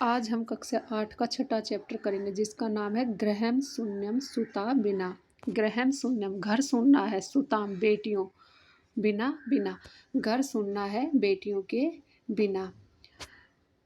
आज हम कक्षा 8 का छठा चैप्टर करेंगे जिसका नाम है गृहम शून्यम सुता बिना। गृहम शून्यम घर सुनना है, सुताम बेटियों, बिना बिना घर सुनना है बेटियों के बिना।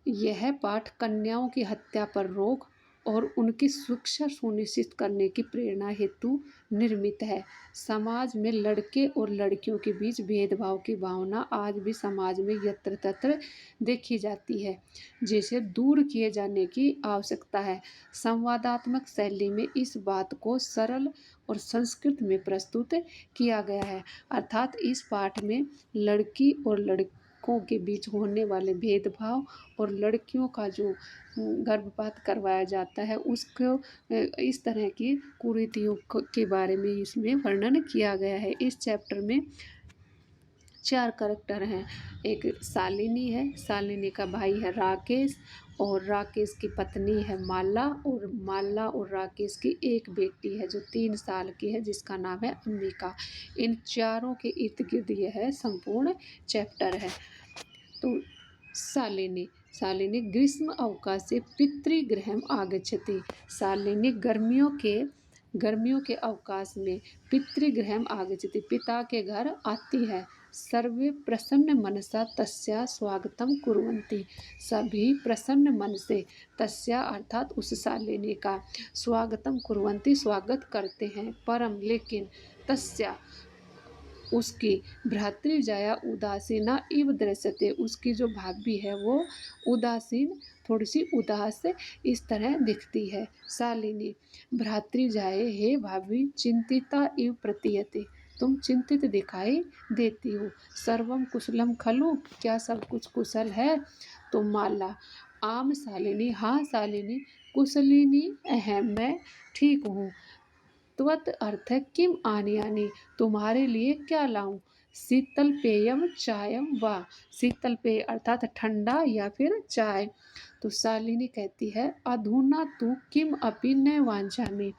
यह पाठ कन्याओं की हत्या पर रोक और उनकी सुरक्षा सुनिश्चित करने की प्रेरणा हेतु निर्मित है। समाज में लड़के और लड़कियों के बीच भेदभाव की भावना आज भी समाज में यत्र तत्र देखी जाती है, जिसे दूर किए जाने की आवश्यकता है। संवादात्मक शैली में इस बात को सरल और संस्कृत में प्रस्तुत किया गया है, अर्थात इस पाठ में लड़की और लड़कों के बीच होने वाले भेदभाव और लड़कियों का जो गर्भपात करवाया जाता है उसको इस तरह की कुरीतियों के बारे में इसमें वर्णन किया गया है। इस चैप्टर में 4 करैक्टर हैं। एक शालिनी है, शालिनी का भाई है राकेश और राकेश की पत्नी है माला, और माला और राकेश की एक बेटी है जो 3 साल की है जिसका नाम है अंबिका। इन चारों के इर्द गिर्द यह संपूर्ण चैप्टर है। तो शालिनी शालिनी ग्रीष्म अवकाशे पितृगृहम् आगच्छति। शालिनी गर्मियों के अवकाश में पितृगृहम् आगच्छति पिता के घर आती है। सर्वे प्रसन्न मनसा तस्या स्वागतम कुर्वन्ति। सभी प्रसन्न मन से तस्या अर्थात उस शालिनी का स्वागतम कुर्वन्ति स्वागत करते हैं। परम लेकिन तस्या उसकी भ्रातृजाया उदासीना इव दृश्यते। उसकी जो भाभी है वो उदासीन, थोड़ी सी उदास इस तरह दिखती है। शालिनी भ्रातृजाए हे भाभी चिंतिता इव प्रतीयते। तुम चिंतित दिखाई देती हो। सर्वम कुशलम खलु, क्या सब कुछ कुशल है? तो माला आम शालिनी, हाँ शालिनी, कुशलिनी अहम, मैं ठीक हूँ। त्वत् अर्थ है किम आनयानि, तुम्हारे लिए क्या लाऊं? शीतल पेयम चायम वा, शीतल पेय अर्थात ठंडा या फिर चाय। तो शालिनी कहती है अधुना तू किम अपि न वांछामि,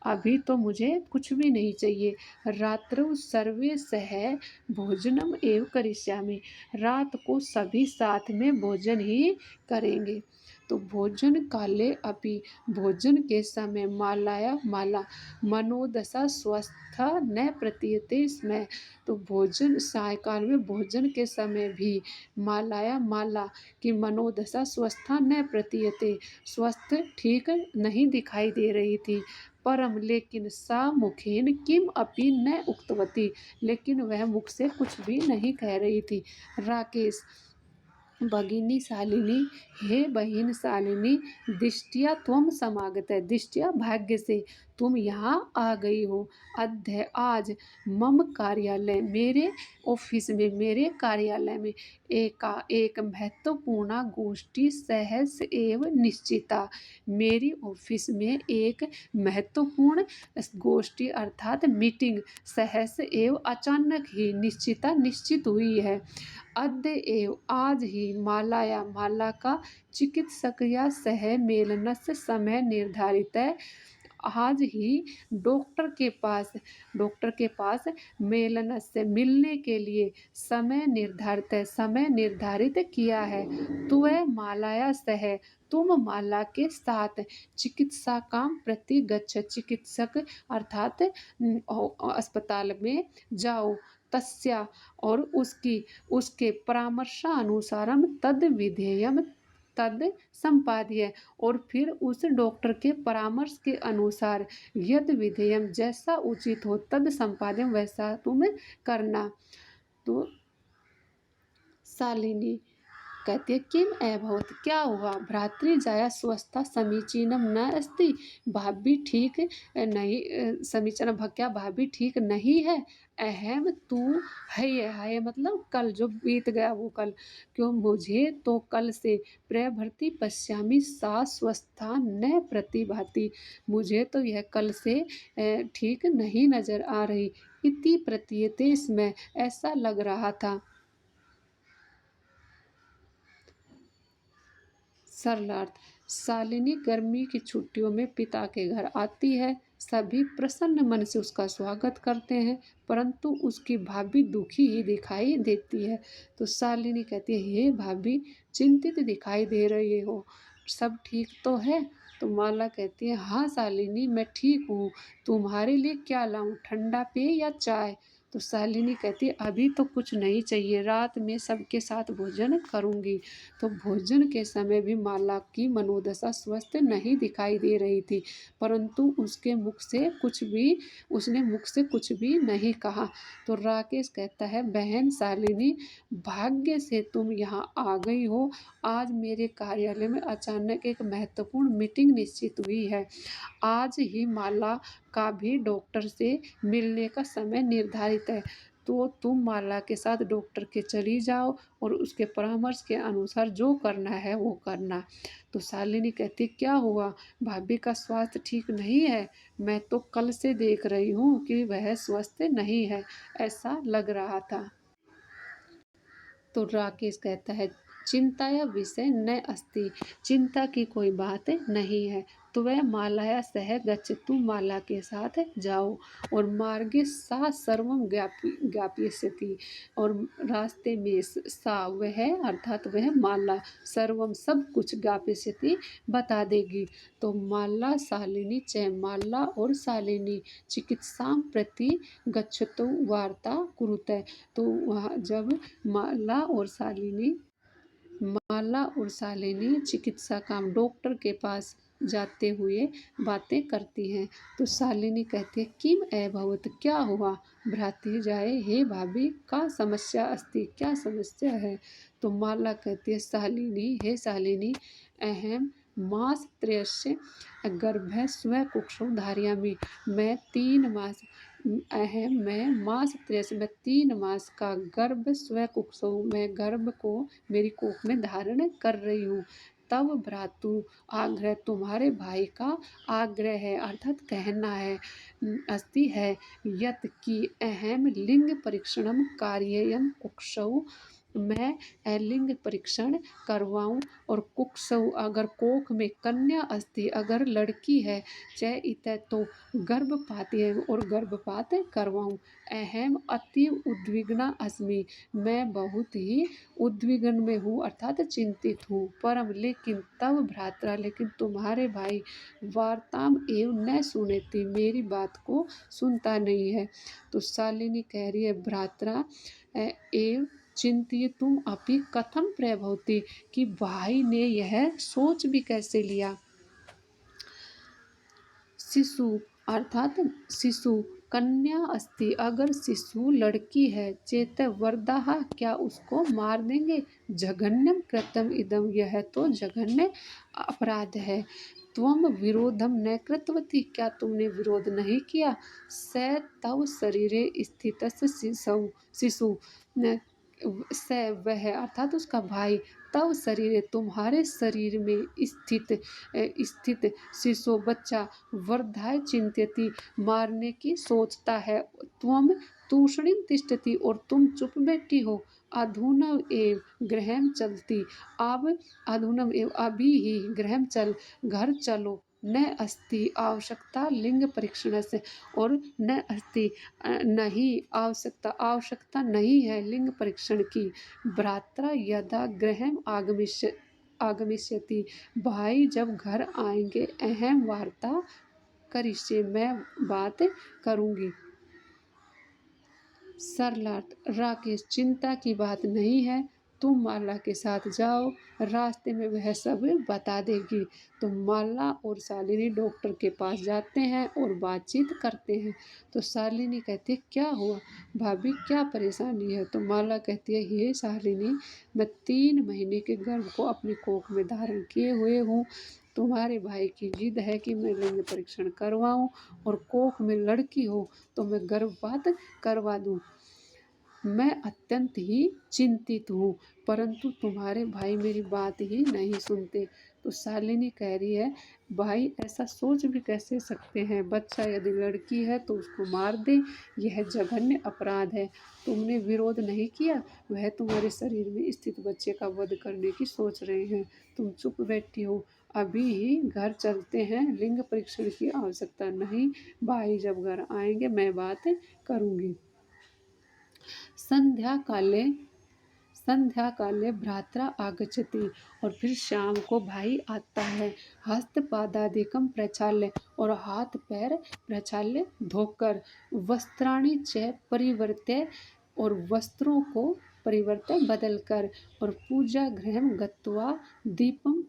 अभी तो मुझे कुछ भी नहीं चाहिए। रात्रौ सर्वे सह भोजनम एव करिष्यामि, रात को सभी साथ में भोजन ही करेंगे। तो भोजन काले अपि, भोजन के समय मालाया माला मनोदशा स्वस्था न प्रतीयते स्म। तो भोजन सायकाल में भोजन के समय भी मालाया माला की मनोदशा स्वस्था न प्रतीयते, स्वस्थ ठीक नहीं दिखाई दे रही थी। परम लेकिन सा मुखेन किम अपि न उक्तवती, लेकिन वह मुख से कुछ भी नहीं कह रही थी। राकेश भगिनी शालिनी, हे बहिन शालिनी, दिष्टिया त्वम समागत है, दिष्टिया भाग्य से तुम यहाँ आ गई हो। अद्य आज मम कार्यालय, मेरे ऑफिस में, मेरे कार्यालय में एक महत्वपूर्ण गोष्ठी सहस एव निश्चिता। मेरी ऑफिस में एक महत्वपूर्ण गोष्ठी अर्थात मीटिंग सहस एव अचानक ही निश्चिता निश्चित हुई है। अद्य एव आज ही मालाया माला का चिकित्सकया सह मेलनस्य समय निर्धारित है। आज ही डॉक्टर के पास मेलन से मिलने के लिए समय निर्धारित है, समय निर्धारित किया है। तुय मालाया सह, तुम माला के साथ चिकित्सा काम प्रति गच्छ, चिकित्सक अर्थात अस्पताल में जाओ। तस्या और उसके परामर्शानुसारम तद विधेयम तद संपाद्य, और फिर उस डॉक्टर के परामर्श के अनुसार यद विधेयम जैसा उचित हो तद संपाद्यम वैसा तुम करना। तो शालिनी कहती है किम अभवत, क्या हुआ? भ्रातृजाया स्वस्था समीचीनम न अस्ति, भाभी ठीक नहीं, समीचीनम क्या भाभी ठीक नहीं है? अहम तू है मतलब कल जो बीत गया वो कल, क्यों मुझे तो कल से प्रभृति पश्यामि सा स्वस्था न प्रतिभाति, मुझे तो यह कल से ठीक नहीं नजर आ रही। इति प्रतीयते, इसमें ऐसा लग रहा था। सरलार्थ शालिनी गर्मी की छुट्टियों में पिता के घर आती है। सभी प्रसन्न मन से उसका स्वागत करते हैं, परंतु उसकी भाभी दुखी ही दिखाई देती है। तो शालिनी कहती है हे भाभी चिंतित दिखाई दे रही हो। सब ठीक तो है? तो माला कहती है, हाँ शालिनी मैं ठीक हूँ, तुम्हारे लिए क्या लाऊं, ठंडा पेय या चाय? तो शालिनी कहती है, अभी तो कुछ नहीं चाहिए, रात में सबके साथ भोजन करूंगी। तो भोजन के समय भी माला की मनोदशा स्वस्थ नहीं दिखाई दे रही थी, परंतु उसने मुख से कुछ भी नहीं कहा। तो राकेश कहता है, बहन शालिनी, भाग्य से तुम यहाँ आ गई हो। आज मेरे कार्यालय में अचानक एक महत्वपूर्ण मीटिंग निश्चित हुई है। आज ही माला का भी डॉक्टर से मिलने का समय निर्धारित है। तो तुम माला के साथ डॉक्टर के चली जाओ और उसके परामर्श के अनुसार जो करना है वो करना। तो शालिनी कहती, क्या हुआ, भाभी का स्वास्थ्य ठीक नहीं है? मैं तो कल से देख रही हूँ कि वह स्वस्थ नहीं है, ऐसा लग रहा था। तो राकेश कहता है, चिंता या विषय न अस्ति, चिंता की कोई बात नहीं है। तो वह मालाया सह गच्छ, तुम माला के साथ जाओ। और मार्गे सा सर्वम ज्ञापयस्यति, और रास्ते में सा वह अर्थात वह माला सर्वम सब कुछ ज्ञापयस्यति बता देगी। तो माला शालिनी च, माला और शालिनी चिकित्सा प्रति गच्छतो वार्ता कुरुते। तो वहाँ जब माला और शालिनी चिकित्सा काम डॉक्टर के पास जाते हुए बातें करती हैं। तो शालिनी कहती है, किम एभवत, क्या हुआ, भ्राती जाए, हे भाभी का समस्या अस्ति, क्या समस्या है? तो माला कहती है, शालिनी, हे शालिनी, अहम मास त्रयस्य गर्भे स्वकुक्षौ धारयामि, मैं 3 मास मैं मास त्रयस्य, मैं 3 मास का गर्भ स्वकुक्षौ, मैं गर्भ को मेरी कोख में धारण कर रही हूँ। तब भ्रातु आग्रह, तुम्हारे भाई का आग्रह है अर्थात कहना है, अस्ति है, यत की अहम लिंग परीक्षणम कार्ययम कुक्षौ, मैं लिंग परीक्षण करवाऊं और कुक्षौ अगर कोख में कन्या अस्ति, अगर लड़की है, च इत तो गर्भपात है और गर्भपात करवाऊं। अहम अति उद्विग्ना अस्मि, मैं बहुत ही उद्विग्न में हूँ अर्थात चिंतित हूँ। परम लेकिन तब भ्रात्रा, लेकिन तुम्हारे भाई वार्ताम एवं न सुनेती, मेरी बात को सुनता नहीं है। तो शालिनी कह रही है, भ्रात्रा एवं चिंतित तुम अपि कथम प्रभवती, कि भाई ने यह सोच भी कैसे लिया। शिशु अर्थात शिशु, कन्या अस्ति, अगर शिशु लड़की है, चेत वरदाह, क्या उसको मार देंगे। जघन्यम कृतम इदम, यह तो जघन्य अपराध है। त्वम विरोधम न कृतवती, क्या तुमने विरोध नहीं किया। स तव शरीरे स्थित शिशु, स वह अर्थात उसका भाई, तव शरीर तुम्हारे शरीर में स्थित शिशु बच्चा, वर्धाय चिंत्यति, मारने की सोचता है। त्वम तूषणीम तिष्ठति, और तुम चुप बैठी हो। अधुनम एव गृहम चलती, अब अधुनम एव अभी ही, गृहम चल, घर चलो। न अस्ति आवश्यकता लिंग परीक्षण से, और न अस्ति नहीं आवश्यकता नहीं है लिंग परीक्षण की। भ्रात्रा यदा गृहम आगमिष्यति, भाई जब घर आएंगे, अहम वार्ता करिष्ये, मैं बात करूंगी। सरलार्थ, राकेश, चिंता की बात नहीं है, तुम माला के साथ जाओ, रास्ते में वह सब बता देगी। तो माला और शालिनी डॉक्टर के पास जाते हैं और बातचीत करते हैं। तो शालिनी कहती है, क्या हुआ भाभी, क्या परेशानी है? तो माला कहती है, हे शालिनी, मैं 3 महीने के गर्भ को अपनी कोख में धारण किए हुए हूँ। तुम्हारे भाई की जिद है कि मैं लिंग परीक्षण करवाऊं और कोख में लड़की हो तो मैं गर्भपात करवा दूं। मैं अत्यंत ही चिंतित हूँ, परंतु तुम्हारे भाई मेरी बात ही नहीं सुनते। तो शालिनी कह रही है, भाई ऐसा सोच भी कैसे सकते हैं, बच्चा यदि लड़की है तो उसको मार दे, यह जघन्य अपराध है। तुमने विरोध नहीं किया, वह तुम्हारे शरीर में स्थित बच्चे का वध करने की सोच रहे हैं, तुम चुप बैठी हो। अभी ही घर चलते हैं, लिंग परीक्षण की आवश्यकता नहीं, भाई जब घर आएंगे मैं बात करूँगी। संध्या काले संध्या काले भ्रात्रा आगच्छति, और फिर शाम को भाई आता है। हस्तपादादिकं प्रक्षाल्य, और हाथ पैर प्रक्षाल्य धोकर, वस्त्राणि च परिवर्त्य, और वस्त्रों को परिवर्त्य बदलकर, और पूजा गृहं गत्वा दीपं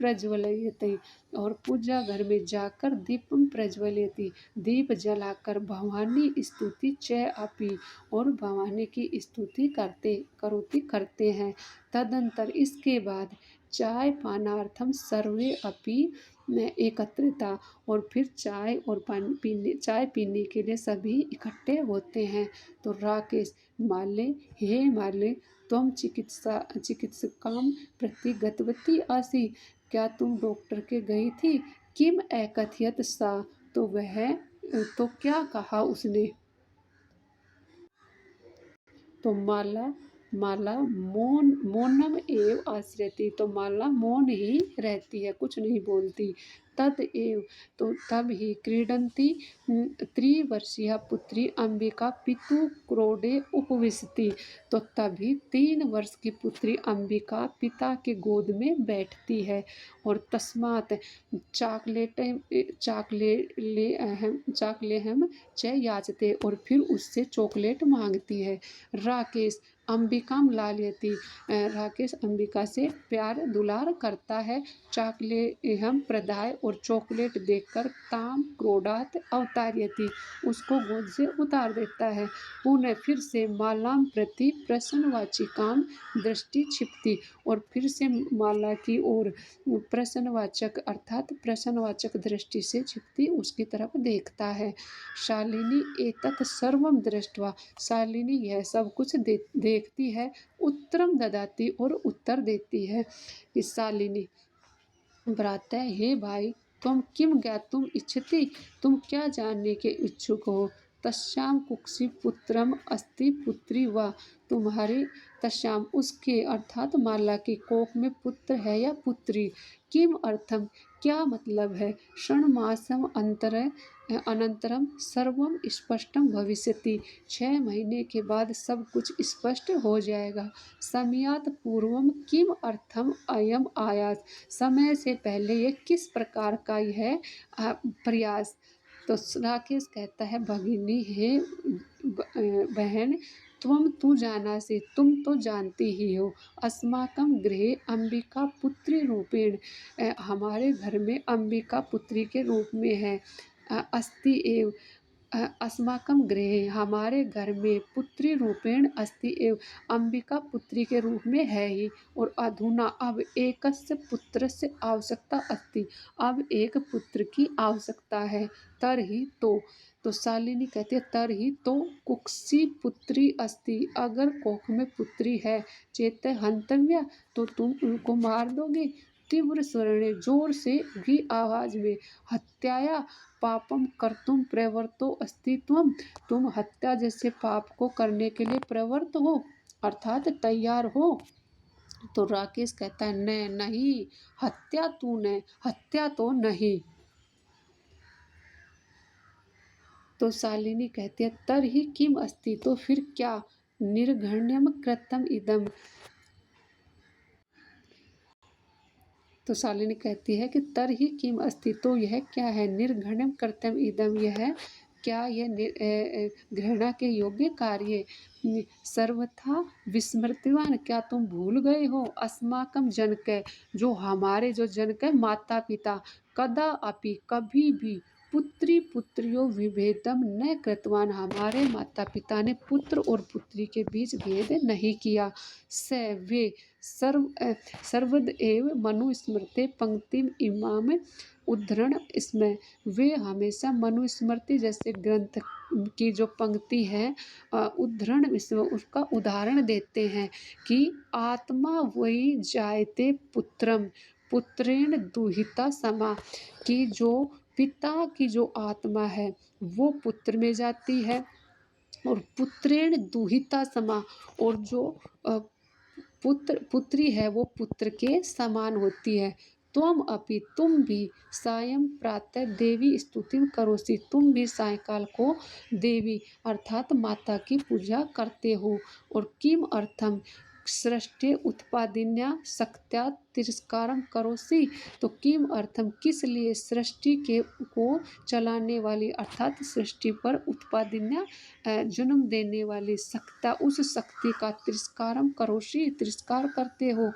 प्रज्वलयति, और पूजा घर में जाकर दीपम प्रज्वलयति, दीप जलाकर भवानी स्तुति च अपि, और भवानी की स्तुति करते हैं। तदंतर इसके बाद चाय पानार्थम सर्वे अपि एकत्रिता, और फिर चाय पीने के लिए सभी इकट्ठे होते हैं। तो राकेश, माल्य, हे माल्य, त्वं चिकित्सकां प्रति गतवती आसि, क्या तुम डॉक्टर के गई थी? किम अकथयत सा, तो क्या कहा उसने? तो माला माला मौनम एव आश्रयति, तो माला मौन ही रहती है, कुछ नहीं बोलती। तद एव, तो तब ही क्रीडंती त्रिवर्षीया पुत्री अंबिका पितु क्रोडे उपविशति, तो तभी 3 वर्ष की पुत्री अंबिका पिता के गोद में बैठती है। और तस्मात् चाकलेहम च याचते, और फिर उससे चॉकलेट मांगती है। राकेश अंबिकाम लालियती, राकेश अंबिका से प्यार दुलार करता है। चाकलेहम प्रदाय, और चॉकलेट देकर ताम क्रोडात अवतार्यति, उसको गोद से उतार देता है। पुनः फिर से मालाम प्रति प्रश्नवाचिकाम दृष्टि क्षिप्ति, और फिर से माला की ओर प्रश्नवाचक अर्थात प्रश्नवाचक दृष्टि से क्षिप्ति उसकी तरफ देखता है। शालिनी एतत् सर्वम दृष्ट्वा, शालिनी यह सब कुछ देखती है। उत्तरम ददाती, और उत्तर देती है कि शालिनी, भ्राता, हे भाई, तुम किम ज्ञातुम इच्छति, तुम क्या जानने के इच्छुक हो? तस्याम कुक्षि पुत्रम अस्ति पुत्री वा, तुम्हारे तस्याम उसके अर्थात माला के कोख में पुत्र है या पुत्री? किम अर्थम, क्या मतलब है? षण्मासम अनंतरम सर्वम स्पष्टम भविष्यति, 6 महीने के बाद सब कुछ स्पष्ट हो जाएगा। समयात पूर्वम किम अर्थम अयम आयास, समय से पहले ये किस प्रकार का यह प्रयास? तो राकेश कहता है, भगिनी, हे बहन, तू जाना से, तुम तो जानती ही हो, अस्माकं गृहे अंबिका पुत्री रूपेण, हमारे घर में अंबिका पुत्री के रूप में है। अस्ति एव, अस्माकं गृहे, हमारे घर में, पुत्री रूपेण अस्ति एव, अंबिका पुत्री के रूप में है ही। और अधुना, अब एकस्य पुत्रस्य आवश्यकता अस्ति, अब एक पुत्र की आवश्यकता है। तरहि तो शालिनी कहती है, तरहि तो कुक्षी पुत्री अस्ति, अगर कोख में पुत्री है, चेत हंतव्या, तो तुम उनको मार दोगे। तीव्र स्वरे, जोर से की आवाज में, हत्याया पापम कर्तुम प्रवृत्तो अस्ति त्वम, तुम हत्या जैसे पाप को करने के लिए प्रवृत्त हो, अर्थात तैयार हो। तो राकेश कहता है, नहीं, हत्या तो नहीं। तो शालिनी कहती है, तरहि किम अस्ति, तो फिर क्या? निर्घण्यम कृतम इदम, तो शालिनी कहती है कि तरहि किम अस्ति, तो यह क्या है? निर्घण्यम कृतम इदम, यह क्या, यह घृणा के योग्य कार्य? सर्वथा विस्मृतिवान, क्या तुम भूल गए हो? अस्माकम जनक, जो जनक है, माता पिता, कदा अपि, कभी भी, पुत्री पुत्रियो विभेदम न कृतवान, हमारे माता पिता ने पुत्र और पुत्री के बीच भेद नहीं किया। स वे सर्वदैव मनुस्मृते पंक्ति इमाम उद्धरण, इसमें वे हमेशा मनुस्मृति जैसे ग्रंथ की जो पंक्ति है उद्धरण, उसका उदाहरण देते हैं कि आत्मा वही जायते पुत्रम पुत्रेण दुहिता समा, कि जो पिता की जो आत्मा है वो पुत्र में जाती है, और पुत्रेण दुहिता समा, और जो पुत्री है वो पुत्र के समान होती है। त्वम अपि, तुम भी, सायं प्रातः देवी स्तुति करोसि, तुम भी सायंकाल को देवी अर्थात माता की पूजा करते हो। और किम अर्थम, सृष्टि उत्पादिन्या शक्त्या तिरस्कारं करोसि। तो किम अर्थम, किस लिए सृष्टि के को चलाने वाली अर्थात सृष्टि पर उत्पादिन्या जन्म देने वाली शक्ता, उस शक्ति का तिरस्कारम करोसि तिरस्कार करते हो।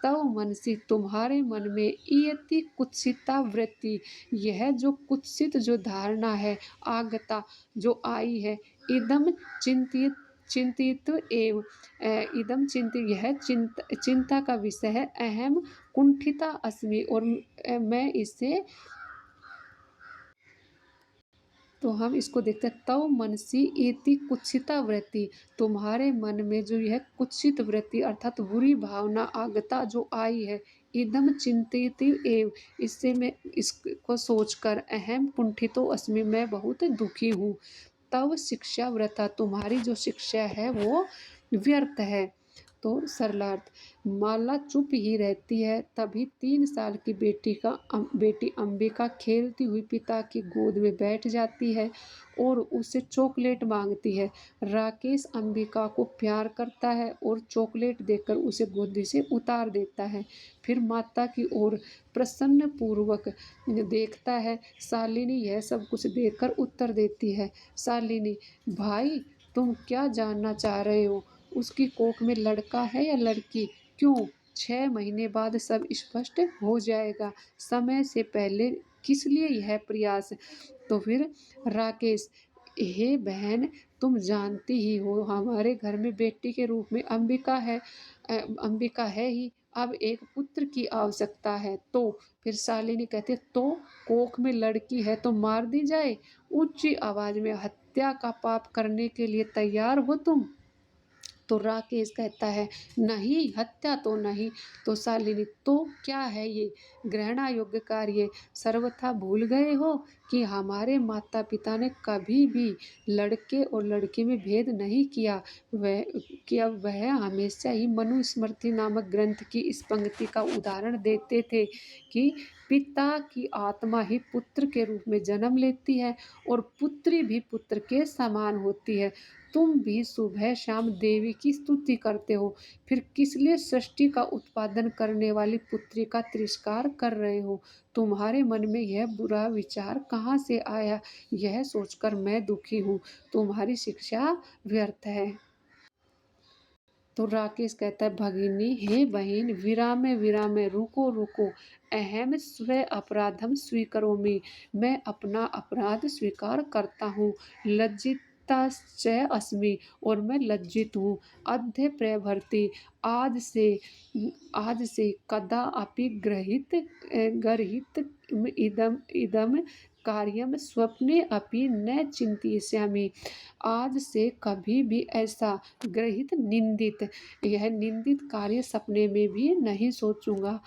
तव मनसी, तुम्हारे मन में इयति कुत्सिता वृत्ति, यह जो कुत्सित जो धारणा है, आगता जो आई है, इदम चिंतित चिंतित एव इदम चिंतित, यह चिंता का विषय है। अहम कुंठिता अस्मि, और मैं इससे, तो हम इसको देखते हैं। तव मनसी एति कुत्सिता वृत्ति, तुम्हारे मन में जो यह कुत्सित वृत्ति अर्थात बुरी भावना आगता जो आई है, इदम चिंतित एव, इससे मैं इसको सोचकर अहम कुंठितो अस्मि, मैं बहुत दुखी हूँ। तव शिक्षा व्रता, तुम्हारी जो शिक्षा है वो व्यर्थ है। तो सरलार्थ, माला चुप ही रहती है। तभी 3 साल की बेटी अंबिका खेलती हुई पिता की गोद में बैठ जाती है और उससे चॉकलेट मांगती है। राकेश अंबिका को प्यार करता है और चॉकलेट देकर उसे गोदी से उतार देता है। फिर माता की ओर प्रसन्न पूर्वक देखता है। शालिनी यह सब कुछ देखकर उत्तर देती है। शालिनी, भाई तुम क्या जानना चाह रहे हो? उसकी कोख में लड़का है या लड़की? क्यों? 6 महीने बाद सब स्पष्ट हो जाएगा। समय से पहले किस लिए यह प्रयास? तो फिर राकेश, हे बहन, तुम जानती ही हो हमारे घर में बेटी के रूप में अंबिका है ही, अब एक पुत्र की आवश्यकता है। तो फिर शालिनी कहती है, तो कोख में लड़की है तो मार दी जाए? ऊंची आवाज में, हत्या का पाप करने के लिए तैयार हो तुम? तो राकेश कहता है, नहीं, हत्या तो नहीं। तो शालिनी, तो क्या है ये? घृणा योग्य कार्य। सर्वथा भूल गए हो कि हमारे माता पिता ने कभी भी लड़के और लड़की में भेद नहीं किया। वह हमेशा ही मनुस्मृति नामक ग्रंथ की इस पंक्ति का उदाहरण देते थे कि पिता की आत्मा ही पुत्र के रूप में जन्म लेती है और पुत्री भी पुत्र के समान होती है। तुम भी सुबह शाम देवी की स्तुति करते हो, फिर किस लिए सृष्टि का उत्पादन करने वाली पुत्री का तिरस्कार कर रहे हो? तुम्हारे मन में यह बुरा विचार कहाँ से आया? यह सोचकर मैं दुखी हूँ। तुम्हारी शिक्षा व्यर्थ है। तो राकेश कहता है, भगिनी, हे बहन, विरामे विरामे, रुको रुको, अहम स्व अपराधम स्वीकरोमि, मैं अपना अपराध स्वीकार करता हूँ। लज्जिताश्च अस्मि, और मैं लज्जित हूँ। अद्य प्रभृति, आज से कदा अपि गर्हित इदम इदम कार्यम स्वप्ने अपि न चिंतयिष्यामि, आज से कभी भी ऐसा ग्रहित निंदित, यह निंदित कार्य सपने में भी नहीं सोचूंगा।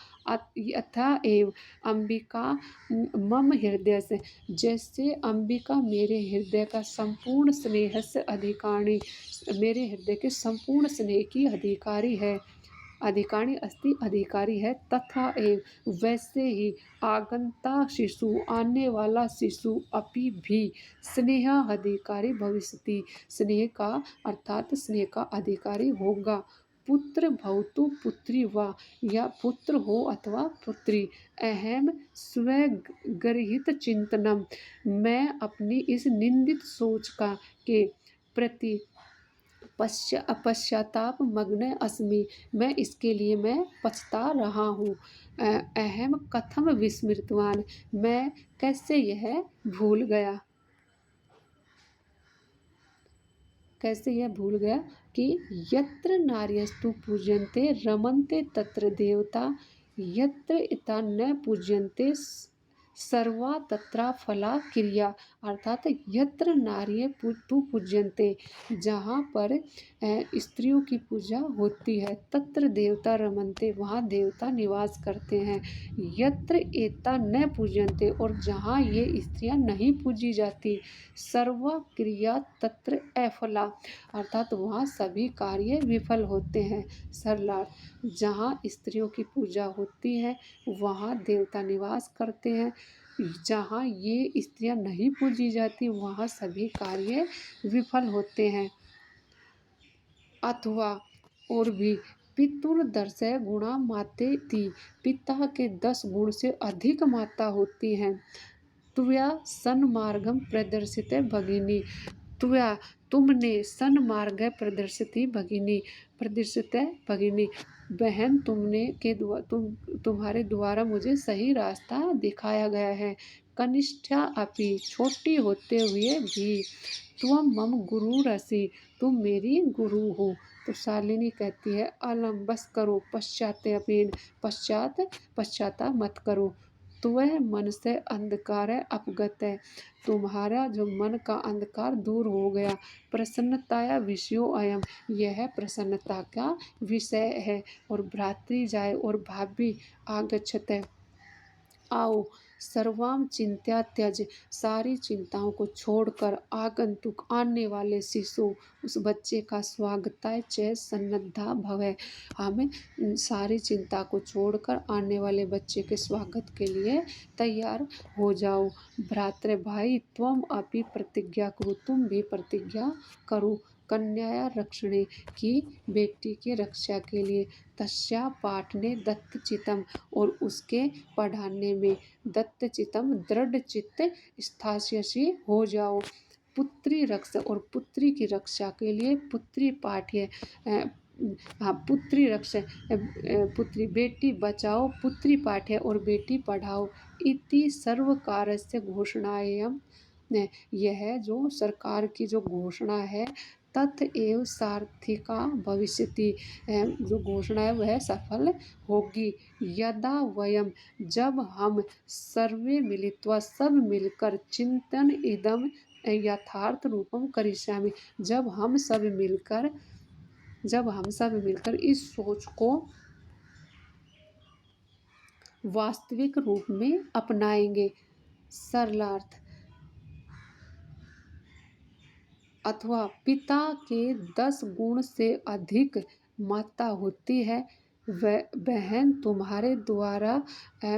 यथा एव अंबिका मम हृदय से, जैसे अंबिका मेरे हृदय का संपूर्ण स्नेह से अधिकारी, मेरे हृदय के संपूर्ण स्नेह की अधिकारी है, अधिकारी अस्ति अधिकारी है, तथा एव वैसे ही आगंता शिशु, आने वाला शिशु, अपि भी स्नेह अधिकारी भविष्यति, स्नेह का अर्थात स्नेह का अधिकारी होगा। पुत्र भवतु पुत्री वा, या पुत्र हो अथवा पुत्री। अहम स्वगर्हित चिंतनम, मैं अपनी इस निंदित सोच का के प्रति पश्चाताप मग्न अस्मि, मैं इसके लिए मैं पछता रहा हूँ। अहम कथम विस्मृतवान, मैं कैसे यह भूल गया, कैसे यह भूल गया कि यत्र नार्यस्तु पूज्यन्ते रमन्ते तत्र देवता, यत्र इता न पूज्यन्ते सर्वा तत्रा फला क्रिया, अर्थात यत्र नार्य तु पूज्यन्ते, जहाँ पर स्त्रियों की पूजा होती है, तत्र देवता रमन्ते, वहाँ देवता निवास करते हैं। यत्र एता न पूज्यन्ते, और जहाँ ये स्त्रियाँ नहीं पूजी जाती, सर्वा क्रिया तत्र अफला, अर्थात वहाँ सभी कार्य विफल होते हैं। सरलार्थ, जहाँ स्त्रियों की पूजा होती है वहाँ देवता निवास करते हैं, जहाँ ये स्त्रियाँ नहीं पूजी जाती वहाँ सभी कार्य विफल होते हैं। अथवा और भी, पितुर्दशः गुणा मातेति, पिता के 10 गुण से अधिक माता होती हैं। त्वया सन्मार्गं प्रदर्शिते भगिनी, त्वया तुमने सन्मार्ग प्रदर्शिति भगिनी, प्रदर्शित भगिनी बहन, तुम्हारे द्वारा मुझे सही रास्ता दिखाया गया है। कनिष्ठा अपि, छोटी होते हुए भी। त्वम मम गुरु रसी, तुम मेरी गुरु हो। तो शालिनी कहती है अलम, बस करो, पश्चाताप मत करो। त्वय मन से अंधकार अपगत है, तुम्हारा जो मन का अंधकार दूर हो गया। प्रसन्नताया विषयो अयम, यह प्रसन्नता का विषय है। और भ्रातृ जाए और भाभी आगच्छते, आओ। सर्वाम चिंत्या त्यज, सारी चिंताओं को छोड़कर आगंतुक आने वाले शिशु, उस बच्चे का स्वागताय च सन्नद्धा भवै, हमें सारी चिंता को छोड़कर आने वाले बच्चे के स्वागत के लिए तैयार हो जाओ। भ्रातृ भाई, त्वम अपि प्रतिज्ञा करो, तुम भी प्रतिज्ञा करो। कन्याया रक्षणे, की बेटी की रक्षा के लिए। तस्या पाठने दत्तचितम, और उसके पढ़ाने में। दत्तचितम, दृढ़ चित्त स्थास्यसि, हो जाओ। पुत्री रक्षा, और पुत्री की रक्षा के लिए। पुत्री पाठ्य, हाँ, पुत्री रक्षा, पुत्री बेटी बचाओ, पुत्री पाठ्य और बेटी पढ़ाओ। इति सर्वकारस्य घोषणाएं, यह जो सरकार की जो घोषणा है, तथ एव सार्थिका भविष्यति, जो घोषणा है वह सफल होगी। यदा वयम, जब हम सर्वे मिलित्वा, सब मिलकर, चिंतन इदम यथार्थ रूपम करिष्यामि, जब हम सब मिलकर इस सोच को वास्तविक रूप में अपनाएंगे। सरलार्थ, अथवा पिता के 10 गुण से अधिक माता होती है। बहन, तुम्हारे द्वारा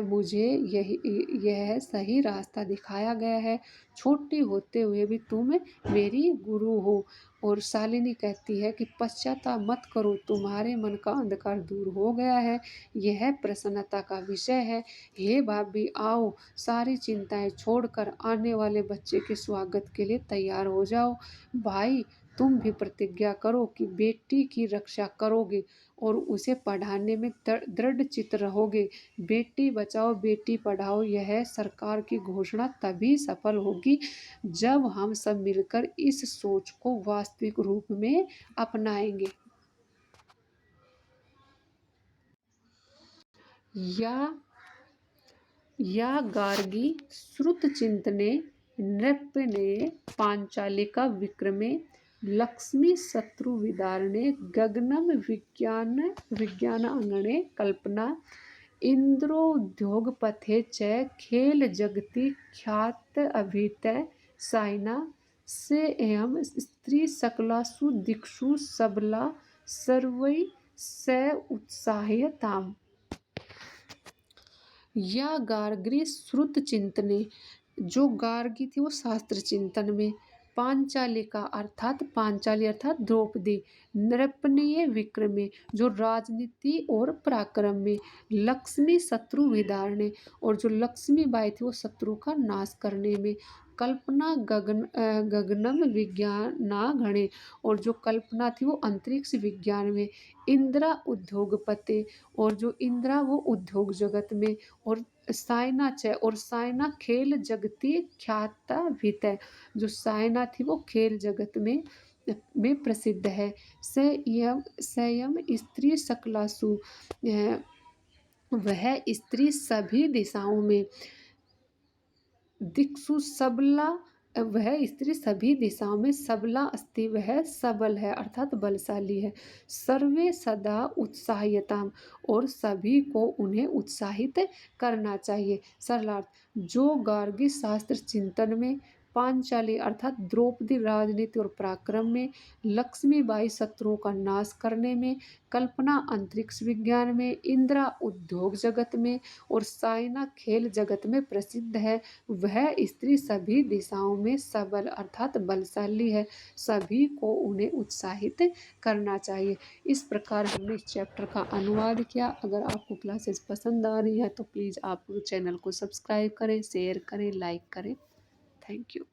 मुझे यह सही रास्ता दिखाया गया है। छोटी होते हुए भी तुम मेरी गुरु हो। और शालिनी कहती है कि पश्चाताप मत करो, तुम्हारे मन का अंधकार दूर हो गया है, यह प्रसन्नता का विषय है। हे भाभी, आओ, सारी चिंताएं छोड़कर आने वाले बच्चे के स्वागत के लिए तैयार हो जाओ। भाई, तुम भी प्रतिज्ञा करो कि बेटी की रक्षा करोगे और उसे पढ़ाने में दृढ़ चित्त रहोगे। बेटी बचाओ, बेटी पढ़ाओ, यह सरकार की घोषणा तभी सफल होगी जब हम सब मिलकर इस सोच को वास्तविक रूप में अपनाएंगे। या गार्गी श्रुतचिंतने, नृपने, पांचालिका विक्रमे, लक्ष्मी शत्रुविदारणे, गगनम विज्ञानांगणे, कल्पना, इंद्रोद्योगपथे च, खेल जगति ख्यात अभितः साइना, से एवं स्त्री सकलासु दिक्षु सबला, सर्वै स उत्साह्यताम्। या गार्गी श्रुत चिंतने, जो गार्गी थी वो शास्त्र चिंतन में। पांचालिका अर्थात पांचाली अर्थात द्रौपदी। नृपनीय विक्रमे, जो राजनीति और पराक्रम में। लक्ष्मी शत्रु विदारणे, और जो लक्ष्मी बाई थी वो शत्रु का नाश करने में। कल्पना गगनम विज्ञानागणे, और जो कल्पना थी वो अंतरिक्ष विज्ञान में। इंद्रा उद्योगपति, और जो इंद्रा वो उद्योग जगत में। और साइना च, और साइना खेल जगती ख्याता भीत, जो साइना थी वो खेल जगत में प्रसिद्ध है। संयम स्त्री सकलासु, वह स्त्री सभी दिशाओं में। दिक्षु सबला, वह स्त्री सभी दिशाओं में। सबला अस्ति, वह सबल है अर्थात बलशाली है। सर्वे सदा उत्साह्यताम, और सभी को उन्हें उत्साहित करना चाहिए। सरलार्थ, जो गार्गी शास्त्र चिंतन में, पांचाली अर्थात द्रौपदी राजनीति और पराक्रम में, लक्ष्मीबाई शत्रुओं का नाश करने में, कल्पना अंतरिक्ष विज्ञान में, इंदिरा उद्योग जगत में और साइना खेल जगत में प्रसिद्ध है। वह स्त्री सभी दिशाओं में सबल अर्थात बलशाली है। सभी को उन्हें उत्साहित करना चाहिए। इस प्रकार हमने इस चैप्टर का अनुवाद किया। अगर आपको क्लासेस पसंद आ रही है तो प्लीज़ आप चैनल को सब्सक्राइब करें, शेयर करें, लाइक करें। Thank you.